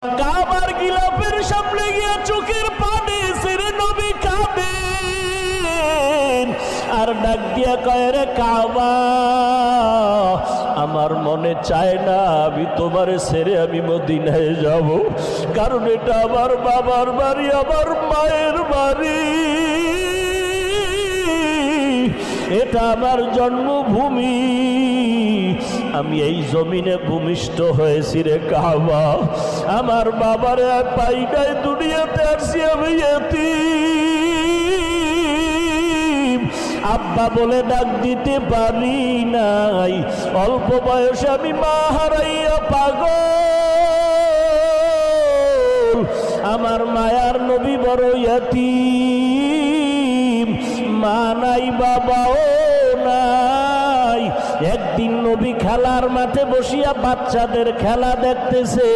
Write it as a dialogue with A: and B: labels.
A: কাবার গিলাফের সামনে গিয়ে চোখের পানি ছেড়ে নবী কাঁদেন আর ডাক দিয়া কয়, রে কাবা, আমার মনে চায় না আমি তোমার ছেড়ে আমি মদিনায় যাব, কারণ এটা আমার বাবার বাড়ি, আমার মায়ের বাড়ি, এটা আমার জন্মভূমি, আমি এই জমিনে ভূমিষ্ঠ হয়েছি রে কাবা, আমার বাবার পাই নাই, দুনিয়াতে আসছি আমি এতিম, আব্বা বলে ডাক দিতে পারি নাই, অল্প বয়সে আমি মা হারাইয়া পাগল, আমার মায়ার নবী বড় এতিম, মা নাই বাবাও নাই। একদিন নবী খেলার মাঠে বসিয়া বাচ্চাদের খেলা দেখতেছে।